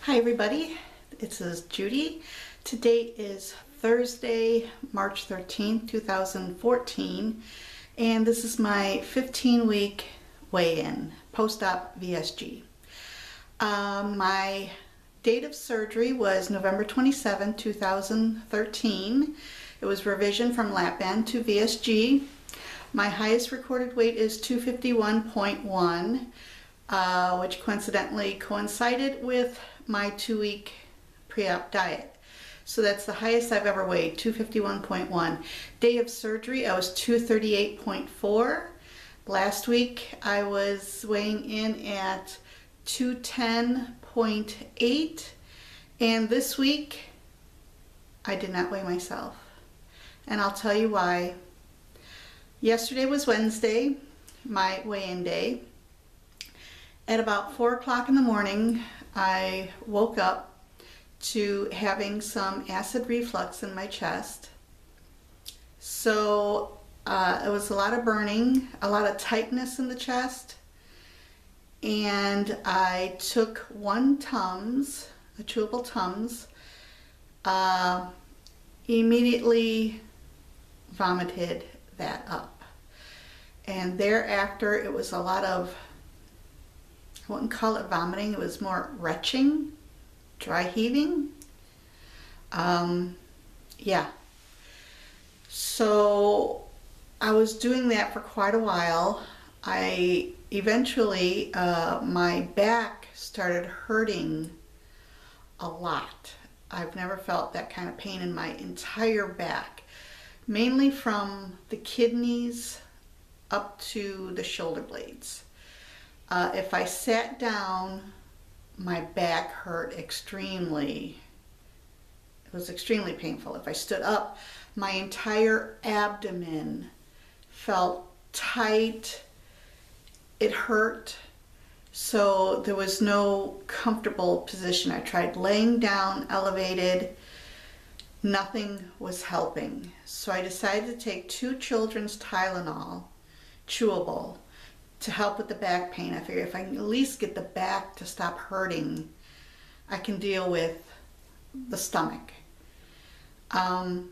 Hi everybody, this is Judy. Today is Thursday, March 13th, 2014, and this is my 15-week weigh-in, post-op VSG. My date of surgery was November 27, 2013. It was revision from lapband to VSG. My highest recorded weight is 251.1, which coincidentally coincided with my 2-week pre-op diet. So that's the highest I've ever weighed, 251.1. Day of surgery, I was 238.4. Last week, I was weighing in at 210.8. And this week, I did not weigh myself. And I'll tell you why. Yesterday was Wednesday, my weigh-in day. At about 4 o'clock in the morning, I woke up to having some acid reflux in my chest. So it was a lot of burning, a lot of tightness in the chest, and I took one Tums, a chewable Tums, immediately vomited that up. And thereafter it was a lot of, I wouldn't call it vomiting, it was more retching, dry heaving. Yeah. So I was doing that for quite a while. I eventually, my back started hurting a lot. I've never felt that kind of pain in my entire back, mainly from the kidneys up to the shoulder blades. If I sat down, my back hurt extremely. It was extremely painful. If I stood up, my entire abdomen felt tight. It hurt. So there was no comfortable position. I tried laying down, elevated. Nothing was helping. So I decided to take 2 children's Tylenol, chewable, to help with the back pain. I figured if I can at least get the back to stop hurting, I can deal with the stomach. I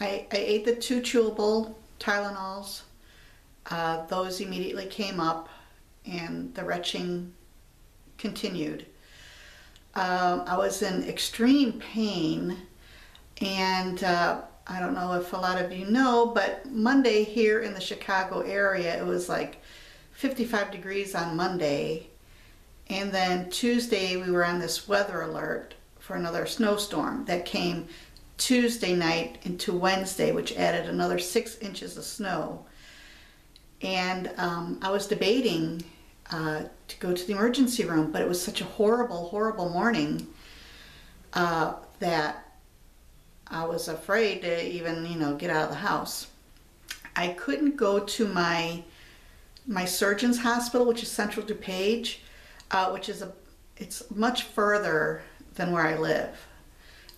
ate the 2 chewable Tylenols. Those immediately came up and the retching continued. I was in extreme pain, and I don't know if a lot of you know, but Monday here in the Chicago area, it was like 55 degrees on Monday, and then Tuesday we were on this weather alert for another snowstorm that came Tuesday night into Wednesday, which added another 6 inches of snow. And I was debating to go to the emergency room, but it was such a horrible, horrible morning that I was afraid to even, get out of the house. I couldn't go to my surgeon's hospital, which is Central DuPage, which is it's much further than where I live.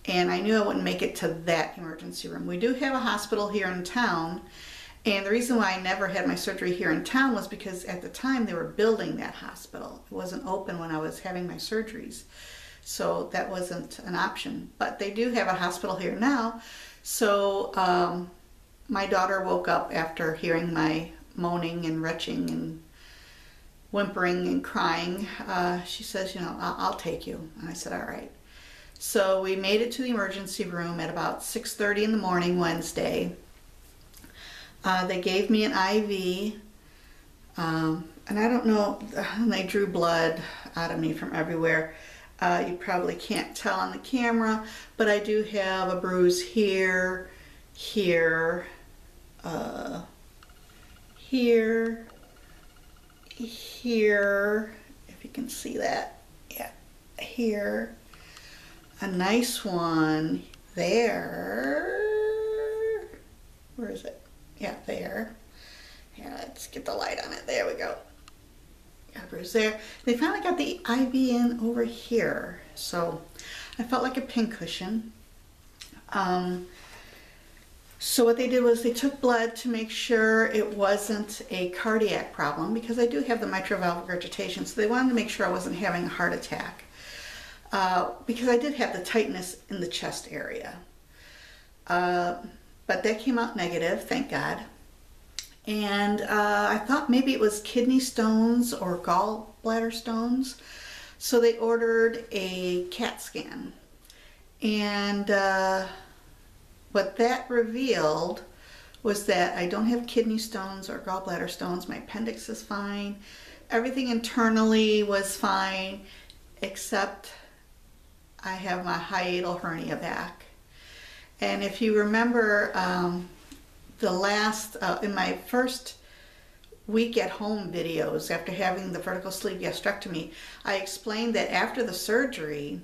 And I knew I wouldn't make it to that emergency room. We do have a hospital here in town, and the reason why I never had my surgery here in town was because at the time they were building that hospital. It wasn't open when I was having my surgeries. So that wasn't an option. But they do have a hospital here now. So my daughter woke up after hearing my moaning and retching and whimpering and crying. She says, I'll take you. And I said, all right. So we made it to the emergency room at about 6:30 in the morning Wednesday. They gave me an IV, and I don't know, they drew blood out of me from everywhere. You probably can't tell on the camera, but I do have a bruise here, here, here, here, if you can see that, yeah, here, a nice one there, where is it? Yeah, there. Here, let's get the light on it, there we go. Got a bruise there. They finally got the IV in over here, so I felt like a pincushion. So what they did was they took blood to make sure it wasn't a cardiac problem, because I do have the mitral valve regurgitation, so they wanted to make sure I wasn't having a heart attack. because I did have the tightness in the chest area. But that came out negative, thank God. And I thought maybe it was kidney stones or gallbladder stones. So they ordered a CAT scan. And what that revealed was that I don't have kidney stones or gallbladder stones. My appendix is fine. Everything internally was fine, except I have my hiatal hernia back. And if you remember, in my first week at home videos after having the vertical sleeve gastrectomy, I explained that after the surgery,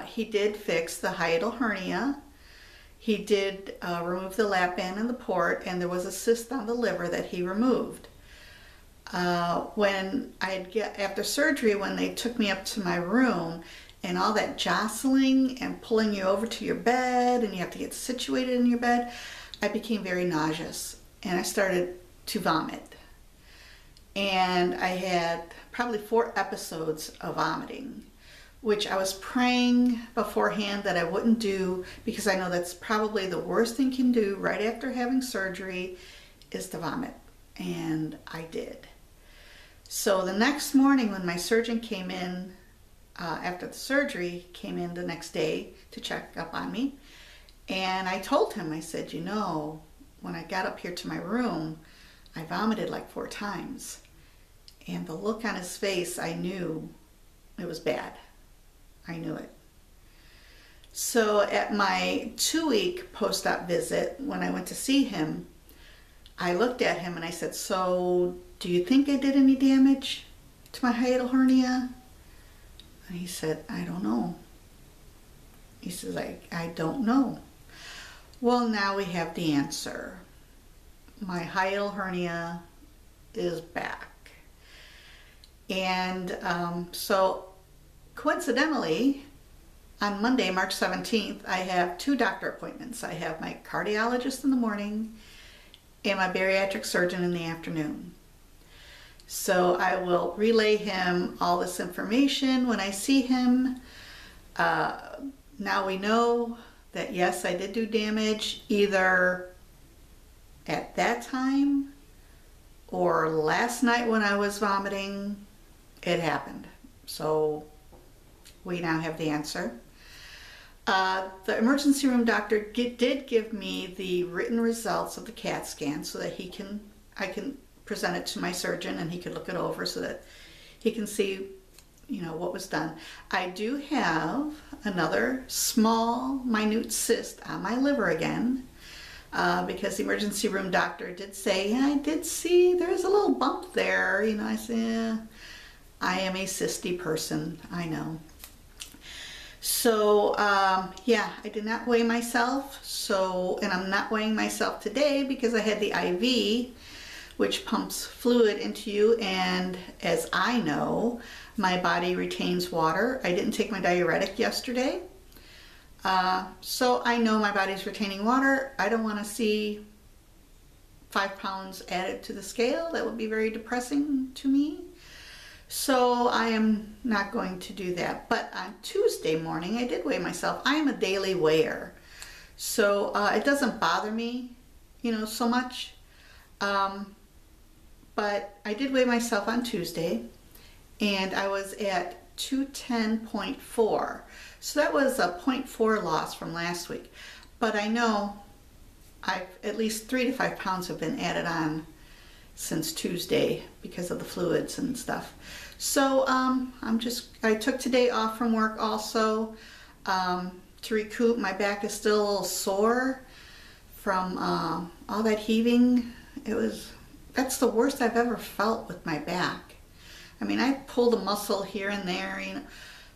he did fix the hiatal hernia. He did remove the lap band and the port, and there was a cyst on the liver that he removed. After surgery, when they took me up to my room, and all that jostling and pulling you over to your bed, and you have to get situated in your bed, I became very nauseous, and I started to vomit. And I had probably 4 episodes of vomiting, which I was praying beforehand that I wouldn't do, because I know that's probably the worst thing you can do right after having surgery is to vomit. And I did. So the next morning when my surgeon came in, after the surgery, came in the next day to check up on me, and I told him, I said, you know, when I got up here to my room, I vomited like 4 times. And the look on his face, I knew it was bad. I knew it. So at my 2-week post-op visit, when I went to see him, I looked at him and I said, so do you think I did any damage to my hiatal hernia? And he said, I don't know. He says, I don't know. Well, now we have the answer. My hiatal hernia is back. And so coincidentally, on Monday, March 17th, I have 2 doctor appointments. I have my cardiologist in the morning and my bariatric surgeon in the afternoon. So I will relay him all this information when I see him. Now we know that yes, I did do damage either at that time or last night when I was vomiting. It happened. So we now have the answer. The emergency room doctor did give me the written results of the CAT scan so that I can present it to my surgeon and he could look it over so that he can see, you know, what was done. I do have another small, minute cyst on my liver again because the emergency room doctor did say, yeah, I did see there's a little bump there. You know, I said, yeah, I am a cysty person, I know. So, yeah, I did not weigh myself, and I'm not weighing myself today because I had the IV, which pumps fluid into you, and as I know, my body retains water. I didn't take my diuretic yesterday, so I know my body's retaining water. I don't want to see 5 pounds added to the scale. That would be very depressing to me. So I am not going to do that. But on Tuesday morning, I did weigh myself. I am a daily weigher, so it doesn't bother me, you know, so much. But I did weigh myself on Tuesday, and I was at 210.4. So that was a 0.4 loss from last week. But I know at least 3 to 5 pounds have been added on since Tuesday because of the fluids and stuff. So I took today off from work also to recoup. My back is still a little sore from all that heaving. That's the worst I've ever felt with my back. I mean, I pulled a muscle here and there, you know,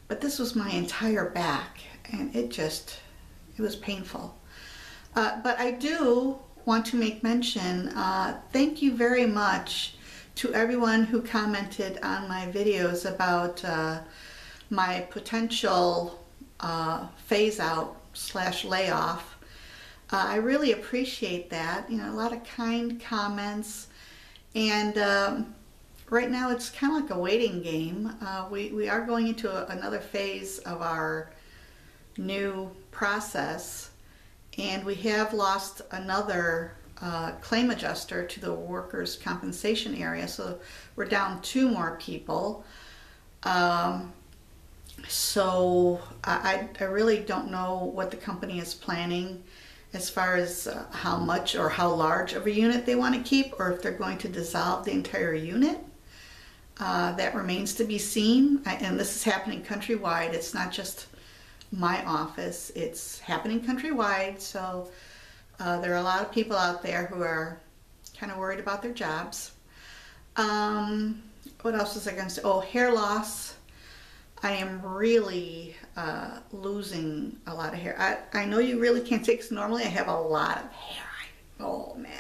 but this was my entire back, and it was painful. But I do want to make mention, thank you very much to everyone who commented on my videos about my potential phase out / layoff. I really appreciate that. You know, a lot of kind comments, and right now it's kind of like a waiting game. We are going into another phase of our new process, and we have lost another claim adjuster to the workers' compensation area, so we're down 2 more people. So I really don't know what the company is planning as far as how much or how large of a unit they want to keep, or if they're going to dissolve the entire unit. That remains to be seen, and this is happening countrywide. It's not just my office, it's happening countrywide, so there are a lot of people out there who are kind of worried about their jobs. What else was I going to say? Oh, hair loss. I am really losing a lot of hair. I know you really can't say, because normally I have a lot of hair. Oh man,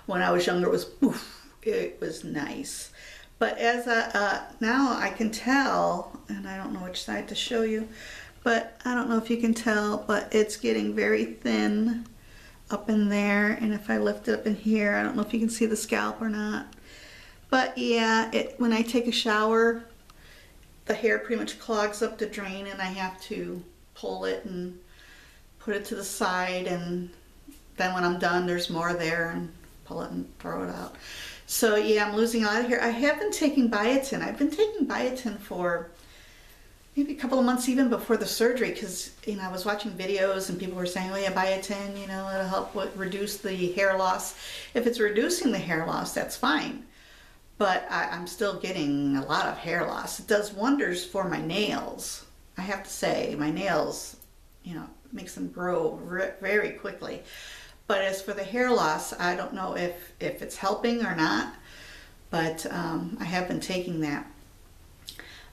when I was younger, it was poof, it was nice. But as now I can tell, and I don't know which side to show you, but I don't know if you can tell, but it's getting very thin up in there. And if I lift it up in here, I don't know if you can see the scalp or not. But yeah, when I take a shower, the hair pretty much clogs up the drain, and I have to pull it and put it to the side, and then when I'm done, there's more there, and pull it and throw it out. So yeah, I'm losing a lot of hair. I have been taking biotin. I've been taking biotin for maybe a couple of months even before the surgery, because I was watching videos and people were saying, oh yeah, biotin, it'll help reduce the hair loss. If it's reducing the hair loss, that's fine. But I'm still getting a lot of hair loss. It does wonders for my nails. I have to say, my nails, makes them grow very quickly. But as for the hair loss, I don't know if it's helping or not, but I have been taking that.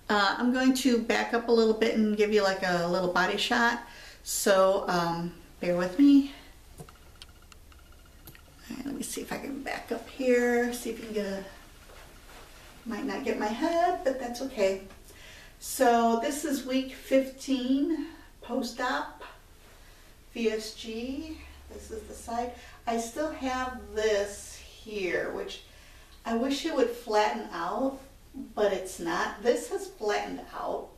I'm going to back up a little bit and give you like a little body shot. So bear with me. All right, let me see if I can back up here, see if you can get might not get my head, but that's okay. So this is week 15, post-op, VSG. This is the side. I still have this here, which I wish it would flatten out, but it's not. This has flattened out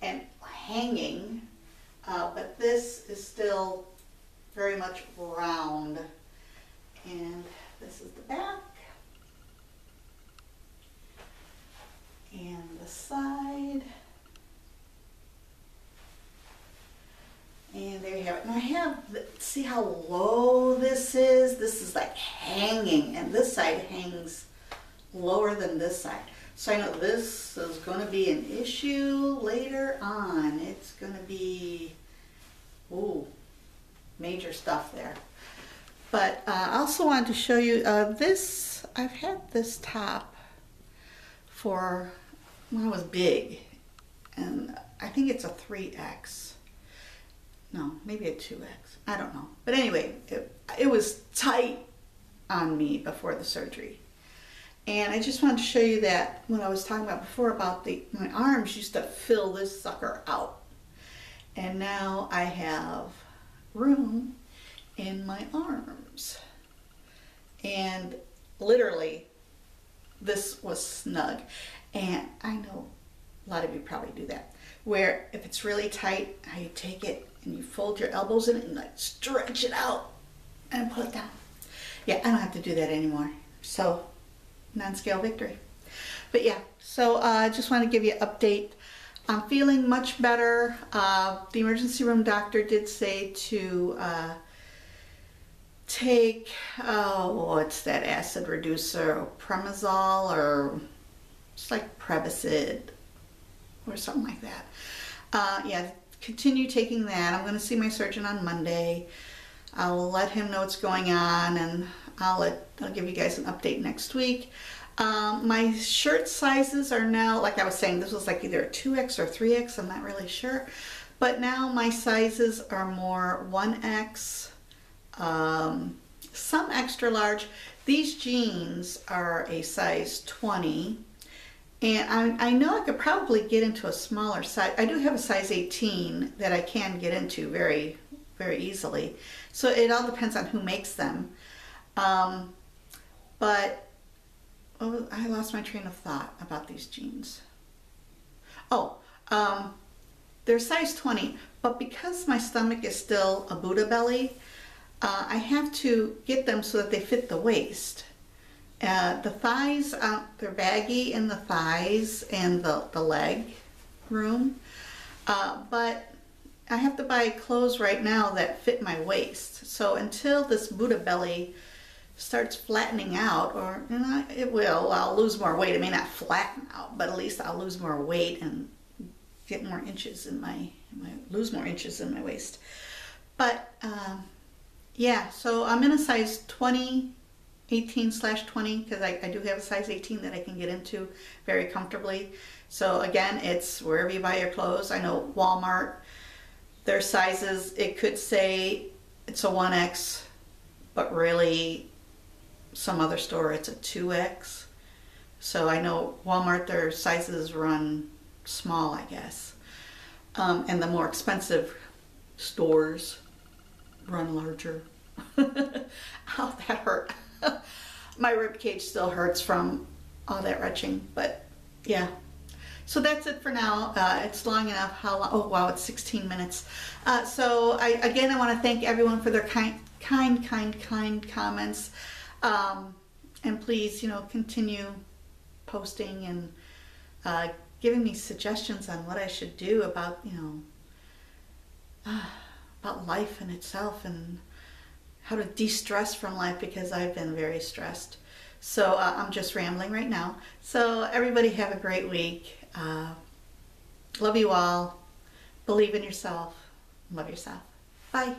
and hanging, but this is still very much round. And this is the back. And the side. And there you have it. And I have, see how low this is? This is like hanging, and this side hangs lower than this side. So I know this is going to be an issue later on. It's going to be, ooh, major stuff there. But I also wanted to show you this. I've had this top for when I was big, and I think it's a 3X. No, maybe a 2X. I don't know. But anyway, it was tight on me before the surgery. And I just wanted to show you that when I was talking about before about my arms used to fill this sucker out. And now I have room in my arms. And literally, this was snug. And I know a lot of you probably do that, where if it's really tight, how you take it and you fold your elbows in it and like stretch it out and put it down. Yeah, I don't have to do that anymore. So, non-scale victory. But yeah, so I just want to give you an update. I'm feeling much better. The emergency room doctor did say to take, what's that acid reducer, Promazole, or it's like Prevacid or something like that. Yeah, continue taking that. I'm going to see my surgeon on Monday. I'll let him know what's going on, and I'll give you guys an update next week. My shirt sizes are now, like I was saying, this was like either a 2X or 3X, I'm not really sure. But now my sizes are more 1X, some extra large. These jeans are a size 20. And I know I could probably get into a smaller size. I do have a size 18 that I can get into very, very easily. So it all depends on who makes them. But oh, I lost my train of thought about these jeans. Oh, they're size 20, but because my stomach is still a Buddha belly, I have to get them so that they fit the waist. The thighs, they're baggy in the thighs and the leg room, but I have to buy clothes right now that fit my waist. So until this Buddha belly starts flattening out, or it will, I'll lose more weight. It may not flatten out, but at least I'll lose more weight and get more inches in lose more inches in my waist. But yeah, so I'm in a size 20, 18/20, because I do have a size 18 that I can get into very comfortably. So again, it's wherever you buy your clothes. I know Walmart, their sizes, it could say it's a 1X, but really some other store it's a 2X. So I know Walmart, their sizes run small, I guess. And the more expensive stores run larger. Oh, that hurt. My rib cage still hurts from all that retching, but yeah. So that's it for now. It's long enough. How long? Oh wow, it's 16 minutes. So I want to thank everyone for their kind comments. And please, continue posting and giving me suggestions on what I should do about, about life in itself and how to de-stress from life, because I've been very stressed. So I'm just rambling right now. So everybody have a great week. Love you all. Believe in yourself. Love yourself. Bye.